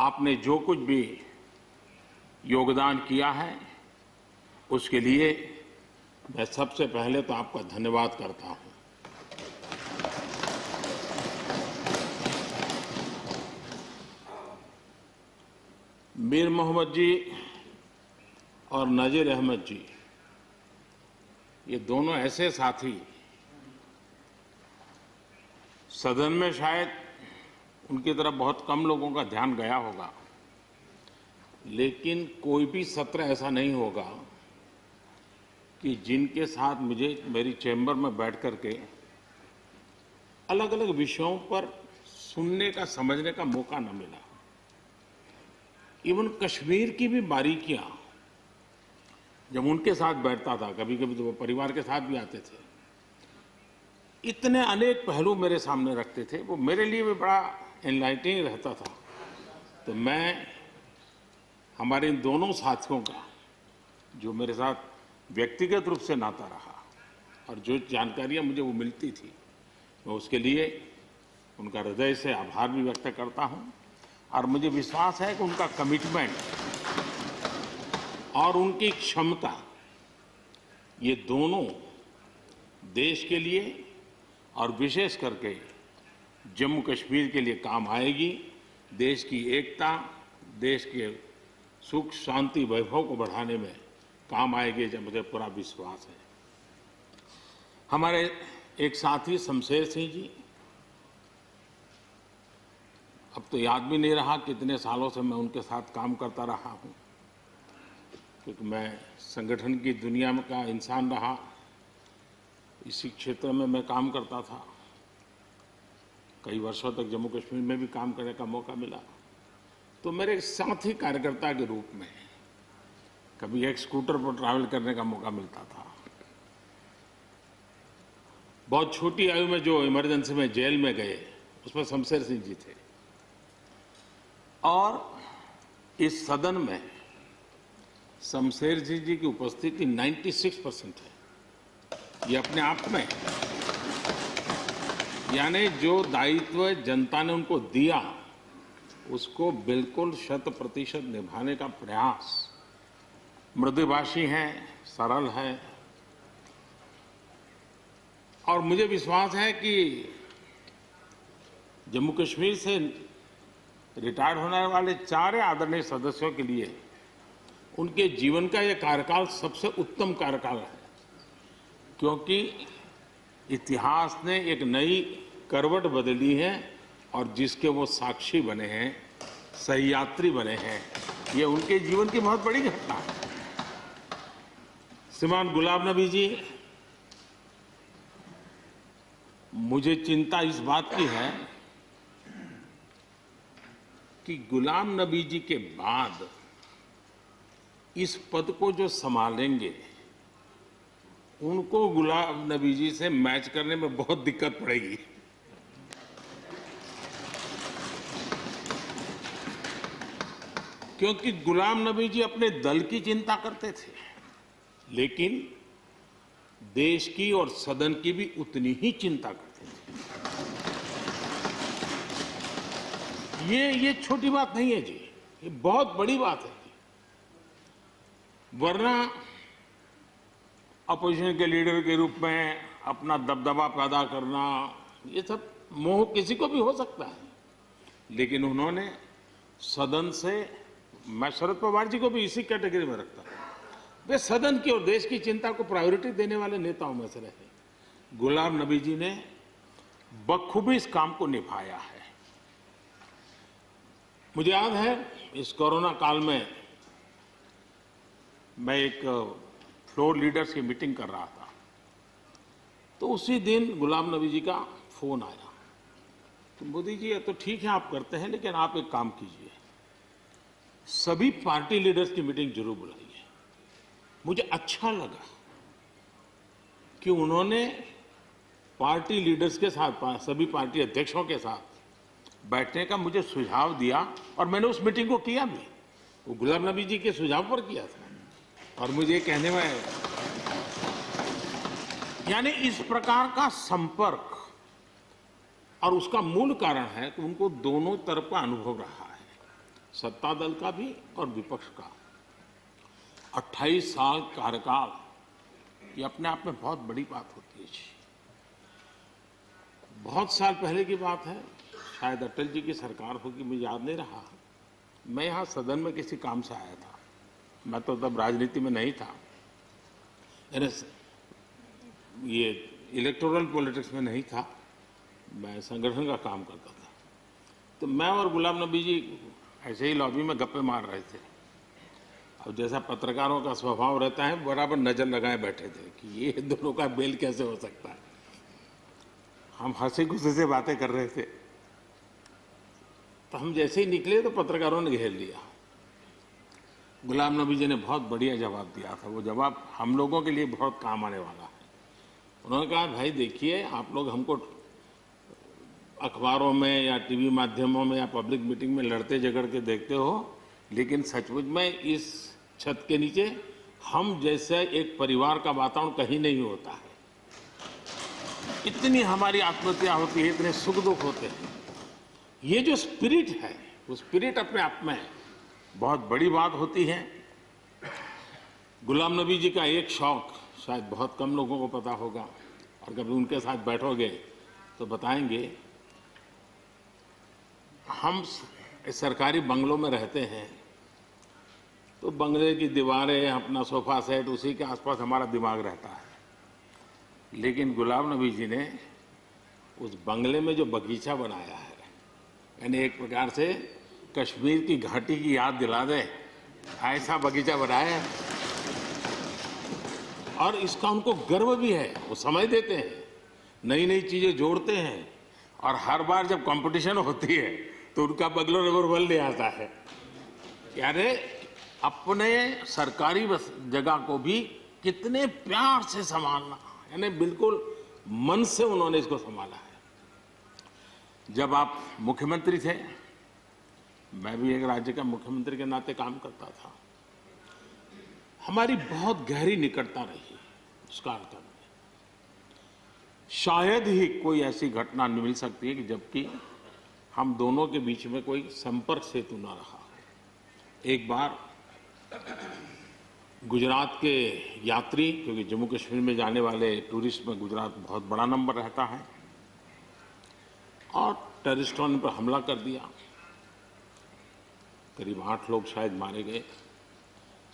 आपने जो कुछ भी योगदान किया है उसके लिए मैं सबसे पहले तो आपका धन्यवाद करता हूं। मीर मोहम्मद जी और नजीर अहमद जी, ये दोनों ऐसे साथी, सदन में शायद उनकी तरफ बहुत कम लोगों का ध्यान गया होगा, लेकिन कोई भी सत्र ऐसा नहीं होगा कि जिनके साथ मुझे मेरी चैम्बर में बैठ करके अलग अलग विषयों पर सुनने का, समझने का मौका न मिला। इवन कश्मीर की भी बारीकियां जब उनके साथ बैठता था, कभी कभी तो वो परिवार के साथ भी आते थे, इतने अनेक पहलू मेरे सामने रखते थे, वो मेरे लिए भी बड़ा एनलाइटनिंग रहता था। तो मैं हमारे इन दोनों साथियों का, जो मेरे साथ व्यक्तिगत रूप से नाता रहा और जो जानकारियां मुझे वो मिलती थी, मैं उसके लिए उनका हृदय से आभार भी व्यक्त करता हूं। और मुझे विश्वास है कि उनका कमिटमेंट और उनकी क्षमता, ये दोनों देश के लिए और विशेष करके जम्मू कश्मीर के लिए काम आएगी। देश की एकता, देश के सुख शांति वैभव को बढ़ाने में काम आएगी, जब मुझे पूरा विश्वास है। हमारे एक साथी शमशेर सिंह जी, अब तो याद भी नहीं रहा कितने सालों से मैं उनके साथ काम करता रहा हूं, क्योंकि मैं संगठन की दुनिया में का इंसान रहा, इसी क्षेत्र में मैं काम करता था। कई वर्षों तक जम्मू कश्मीर में भी काम करने का मौका मिला। तो मेरे साथी कार्यकर्ता के रूप में कभी एक स्कूटर पर ट्रैवल करने का मौका मिलता था। बहुत छोटी आयु में जो इमरजेंसी में जेल में गए, उसमें शमशेर सिंह जी थे। और इस सदन में शमशेर सिंह जी की उपस्थिति 96% है। ये अपने आप में, यानी जो दायित्व जनता ने उनको दिया उसको बिल्कुल 100% निभाने का प्रयास। मृदुभाषी हैं, सरल है, और मुझे विश्वास है कि जम्मू कश्मीर से रिटायर्ड होने वाले 4 आदरणीय सदस्यों के लिए उनके जीवन का यह कार्यकाल सबसे उत्तम कार्यकाल है, क्योंकि इतिहास ने एक नई करवट बदली है और जिसके वो साक्षी बने हैं, सहयात्री बने हैं। ये उनके जीवन की बहुत बड़ी घटना है। श्रीमान गुलाम नबी जी, मुझे चिंता इस बात की है कि गुलाम नबी जी के बाद इस पद को जो संभालेंगे, उनको गुलाम नबी जी से मैच करने में बहुत दिक्कत पड़ेगी। क्योंकि गुलाम नबी जी अपने दल की चिंता करते थे, लेकिन देश की और सदन की भी उतनी ही चिंता करते थे। ये छोटी बात नहीं है जी, ये बहुत बड़ी बात है। वरना अपोजिशन के लीडर के रूप में अपना दबदबा पैदा करना, ये सब मोह किसी को भी हो सकता है, लेकिन उन्होंने सदन से, मैं शरद पवार जी को भी इसी कैटेगरी में रखता हूं, वे सदन की और देश की चिंता को प्रायोरिटी देने वाले नेताओं में से रहे। गुलाम नबी जी ने बखूबी इस काम को निभाया है। मुझे याद है इस कोरोना काल में मैं एक फ्लोर लीडर्स की मीटिंग कर रहा था, तो उसी दिन गुलाम नबी जी का फोन आया। तो मोदी जी, ये तो ठीक है आप करते हैं, लेकिन आप एक काम कीजिए, सभी पार्टी लीडर्स की मीटिंग जरूर बुलाइए। मुझे अच्छा लगा कि उन्होंने पार्टी लीडर्स के साथ, सभी पार्टी अध्यक्षों के साथ बैठने का मुझे सुझाव दिया, और मैंने उस मीटिंग को किया भी। वो गुलाम नबी जी के सुझाव पर किया था। और मुझे कहने में, यानी इस प्रकार का संपर्क, और उसका मूल कारण है कि उनको दोनों तरफ का अनुभव रहा है। सत्ता दल का भी और विपक्ष का। 28 साल कार्यकाल, ये अपने आप में बहुत बड़ी बात होती है जी। बहुत साल पहले की बात है, शायद अटल जी की सरकार होगी, मुझे याद नहीं रहा। मैं यहाँ सदन में किसी काम से आया था, मैं तो तब राजनीति में नहीं था, ये इलेक्टोरल पॉलिटिक्स में नहीं था, मैं संगठन का काम करता था। तो मैं और गुलाम नबी जी ऐसे ही लॉबी में गप्पे मार रहे थे। अब जैसा पत्रकारों का स्वभाव रहता है, बराबर नजर लगाए बैठे थे कि ये दोनों का मेल कैसे हो सकता है। हम हंसी खुशी से बातें कर रहे थे, तो हम जैसे ही निकले तो पत्रकारों ने घेर लिया। गुलाम नबी जी ने बहुत बढ़िया जवाब दिया था। वो जवाब हम लोगों के लिए बहुत काम आने वाला है। उन्होंने कहा, भाई देखिए, आप लोग हमको अखबारों में या टीवी माध्यमों में या पब्लिक मीटिंग में लड़ते झगड़ के देखते हो, लेकिन सचमुच में इस छत के नीचे हम जैसे एक परिवार का वातावरण कहीं नहीं होता है। इतनी हमारी आत्महत्या होती है, इतने सुख दुख होते हैं। ये जो स्पिरिट है, वो स्पिरिट अपने आप में बहुत बड़ी बात होती है। गुलाम नबी जी का एक शौक शायद बहुत कम लोगों को पता होगा, और कभी उनके साथ बैठोगे तो बताएंगे। हम सरकारी बंगलों में रहते हैं, तो बंगले की दीवारें, अपना सोफा सेट, उसी के आसपास हमारा दिमाग रहता है। लेकिन गुलाम नबी जी ने उस बंगले में जो बगीचा बनाया है, यानी एक प्रकार से कश्मीर की घाटी की याद दिला दे, ऐसा बगीचा बनाया है। और इसका उनको गर्व भी है। वो समय देते हैं, नई नई चीजें जोड़ते हैं, और हर बार जब कंपटीशन होती है तो उनका बंगला नंबर 1 ले आता है। यानी अपने सरकारी जगह को भी कितने प्यार से संभालना, यानी बिल्कुल मन से उन्होंने इसको संभाला है। जब आप मुख्यमंत्री थे, मैं भी एक राज्य का मुख्यमंत्री के नाते काम करता था, हमारी बहुत गहरी निकटता रही उस कालखंड में। शायद ही कोई ऐसी घटना मिल सकती है कि जबकि हम दोनों के बीच में कोई संपर्क सेतु न रहा। एक बार गुजरात के यात्री, क्योंकि जम्मू कश्मीर में जाने वाले टूरिस्ट में गुजरात बहुत बड़ा नंबर रहता है, और टेररिस्टों ने पर हमला कर दिया। करीब 8 लोग शायद मारे गए।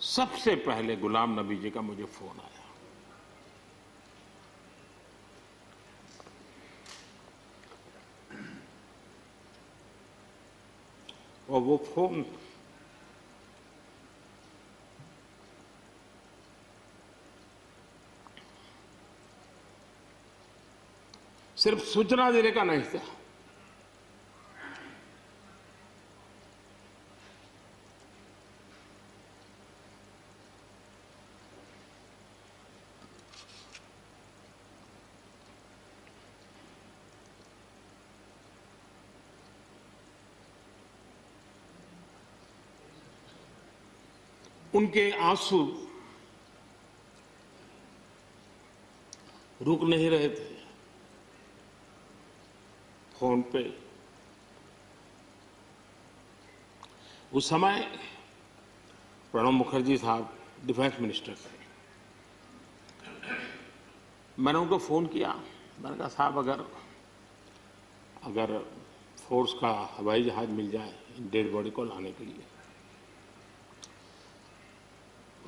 सबसे पहले गुलाम नबी जी का मुझे फोन आया। और वो फोन सिर्फ सूचना देने का नहीं था, उनके आंसू रुक नहीं रहे थे। फोन पे उस समय प्रणब मुखर्जी साहब डिफेंस मिनिस्टर थे। मैंने उनको फोन किया, मैंने कहा, साहब अगर फोर्स का हवाई जहाज मिल जाए डेड बॉडी को लाने के लिए।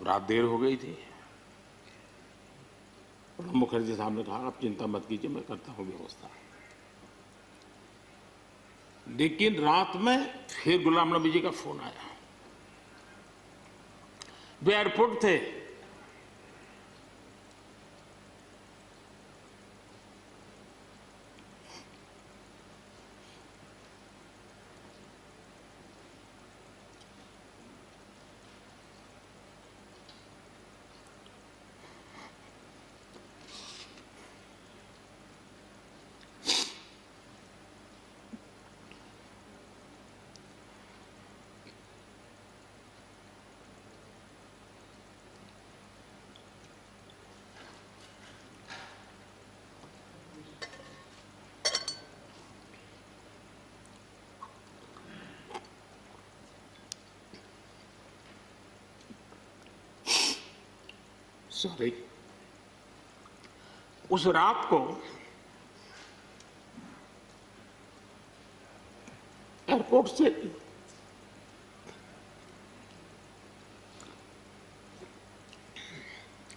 रात देर हो गई थी। प्रणब मुखर्जी साहब ने कहा, आप चिंता मत कीजिए, मैं करता हूं व्यवस्था। लेकिन रात में फिर गुलाम नबी जी का फोन आया। वे एयरपोर्ट थे। सॉरी, उस रात को एयरपोर्ट से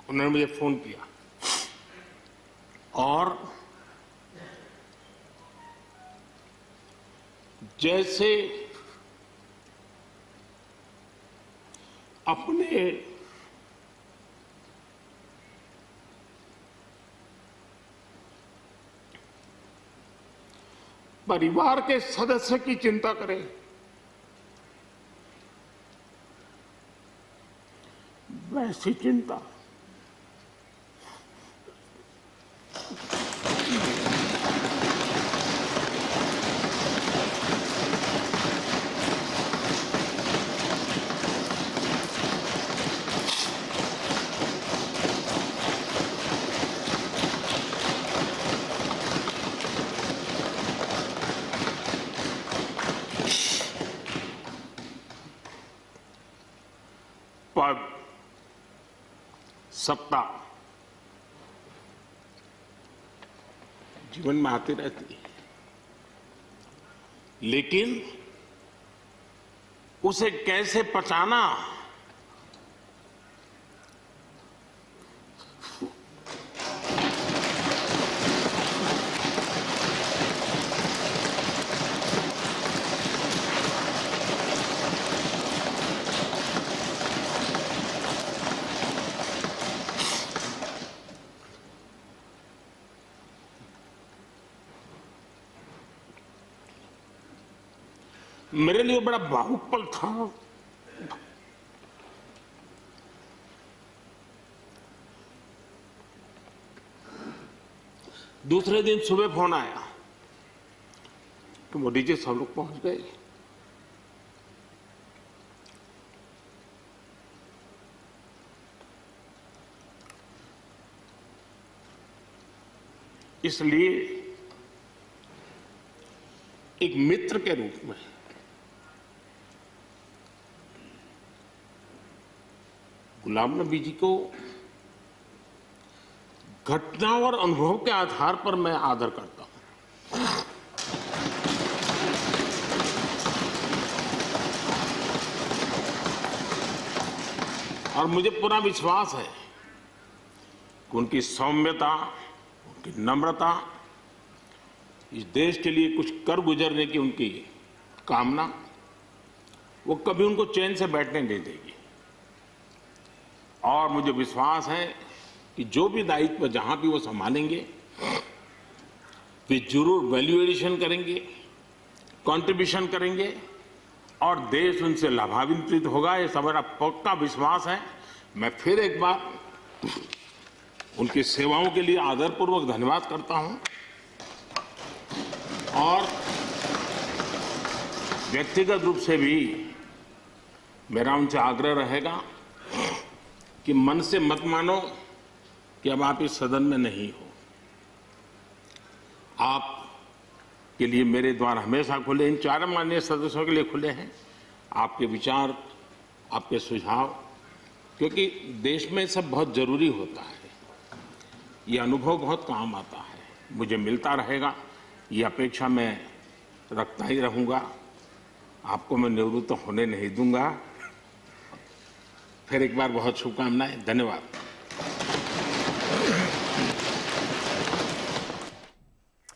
उन्होंने मुझे फोन किया और जैसे अपने परिवार के सदस्य की चिंता करें, वैसी चिंता पद, सत्ता जीवन में आती रहती है, लेकिन उसे कैसे पचाना, मेरे लिए बड़ा भावुक पल था। दूसरे दिन सुबह फोन आया कि मोदी जी सब लोग पहुंच गए। इसलिए एक मित्र के रूप में गुलाम नबी जी को घटना और अनुभव के आधार पर मैं आदर करता हूं। और मुझे पूरा विश्वास है कि उनकी सौम्यता, उनकी नम्रता, इस देश के लिए कुछ कर गुजरने की उनकी कामना, वो कभी उनको चैन से बैठने नहीं देगी। और मुझे विश्वास है कि जो भी दायित्व जहां भी वो संभालेंगे, वे जरूर वैल्यू एडिशन करेंगे, कंट्रीब्यूशन करेंगे और देश उनसे लाभान्वित होगा। ये मेरा पक्का विश्वास है। मैं फिर एक बार उनकी सेवाओं के लिए आदरपूर्वक धन्यवाद करता हूं और व्यक्तिगत रूप से भी मेरा उनसे आग्रह रहेगा कि मन से मत मानो कि अब आप इस सदन में नहीं हो। आप के लिए मेरे द्वार हमेशा खुले, इन चारों माननीय सदस्यों के लिए खुले हैं। आपके विचार, आपके सुझाव, क्योंकि देश में सब बहुत जरूरी होता है। ये अनुभव बहुत काम आता है, मुझे मिलता रहेगा, ये अपेक्षा मैं रखता ही रहूंगा। आपको मैं निवृत्त होने नहीं दूंगा। फिर एक बार बहुत शुभकामनाएं, धन्यवाद।